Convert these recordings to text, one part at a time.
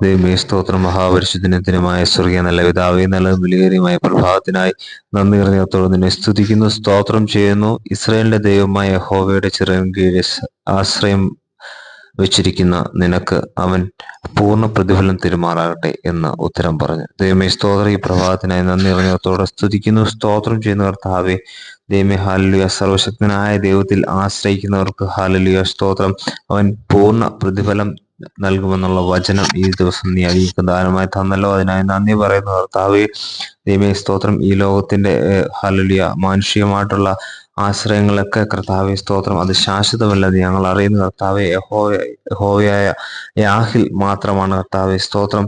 ദൈവമേ സ്തോത്രം. മഹാപരിശുദ്ധനത്തിനുമായ സ്വർഗീയ നല്ല പിതാവേ, നല്ല വിലയേറിയമായ പ്രഭാതത്തിനായി നന്ദി നിറഞ്ഞത്തോടെ നിന്നെ സ്തുതിക്കുന്നു, സ്തോത്രം ചെയ്യുന്നു. ഇസ്രായേലിന്റെ ദൈവമായ യഹോവയുടെ ചിറകിൻ കീഴിൽ ആശ്രയം വെച്ചിരിക്കുന്ന നിനക്ക് അവൻ പൂർണ്ണ പ്രതിഫലം തിരുമാറാകട്ടെ എന്ന് ഉത്തരം പറഞ്ഞു. ദൈവമേ സ്തോത്രം. ഈ പ്രഭാതത്തിനായി നന്ദി നിറഞ്ഞത്തോടെ സ്തുതിക്കുന്നു, സ്തോത്രം ചെയ്യുന്ന കർത്താവേ. ദൈവമേ ഹല്ലേലൂയ. സർവശക്തനായ ദൈവത്തിൽ ആശ്രയിക്കുന്നവർക്ക് ഹല്ലേലൂയ സ്തോത്രം. അവൻ പൂർണ്ണ പ്രതിഫലം നൽകുമെന്നുള്ള വചനം ഈ ദിവസം നീ അടിയങ്ങൾക്ക് ദാനമായി തന്നല്ലോ, അതിനായി നന്ദി പറയുന്നു കർത്താവേ. ദൈവമേ സ്തോത്രം. ഈ ലോകത്തിന്റെ ഹല്ലേലൂയ മാനുഷികമായിട്ടുള്ള ആശ്രയങ്ങളൊക്കെ കർത്താവെ സ്തോത്രം, അത് ശാശ്വതമല്ലെന്ന് ഞങ്ങൾ അറിയുന്നു കർത്താവെ. യഹോവയായ യാഹിൽ മാത്രമാണ് കർത്താവെ സ്തോത്രം.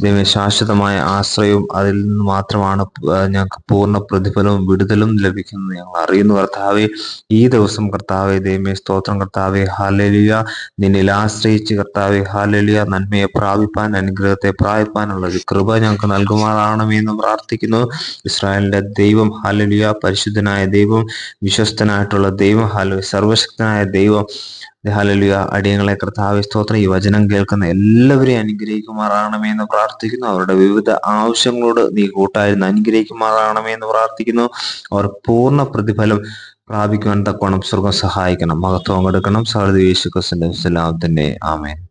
ദൈവമേ ശാശ്വതമായ ആശ്രയവും അതിൽ നിന്ന് മാത്രമാണ് ഞങ്ങൾക്ക് പൂർണ്ണ പ്രതിഫലവും വിടുതലും ലഭിക്കുന്നത് ഞങ്ങൾ അറിയുന്നു കർത്താവെ. ഈ ദിവസം കർത്താവെ ദൈവമേ സ്തോത്രം കർത്താവെ ഹല്ലേലൂയ. നിന്നിൽ ആശ്രയിച്ച് കർത്താവെ ഹല്ലേലൂയ നന്മയെ പ്രാപിപ്പാൻ, അനുഗ്രഹത്തെ പ്രാപിപ്പാനുള്ള ഒരു കൃപ ഞങ്ങൾക്ക് നൽകുമാറാകണമെന്ന് പ്രാർത്ഥിക്കുന്നു. ഇസ്രായേലിന്റെ ദൈവം ഹല്ലേലൂയ, പരിശുദ്ധനായ ദൈവം, വിശ്വസ്തനായിട്ടുള്ള ദൈവം ഹല്ലേലൂയ, സർവശക്തനായ ദൈവം ഹല്ലേലൂയ, അടിയങ്ങളെ കർത്താവേ സ്തോത്രം ഈ വചനം കേൾക്കുന്ന എല്ലാവരെയും അനുഗ്രഹിക്കുമാറാകണമേ എന്ന് പ്രാർത്ഥിക്കുന്നു. അവരുടെ വിവിധ ആവശ്യങ്ങളോട് നീ കൂട്ടായിരുന്നു അനുഗ്രഹിക്കുമാറാകണമേ എന്ന് പ്രാർത്ഥിക്കുന്നു. അവർ പൂർണ്ണ പ്രതിഫലം പ്രാപിക്കുവാൻ തക്കവണ്ണം സ്വർഗം സഹായിക്കണം, മഹത്വം കൊടുക്കണം. സകല യേശു ക്രിസ്തുവിന്റെ നാമത്തിൽ തന്നെ ആമേൻ.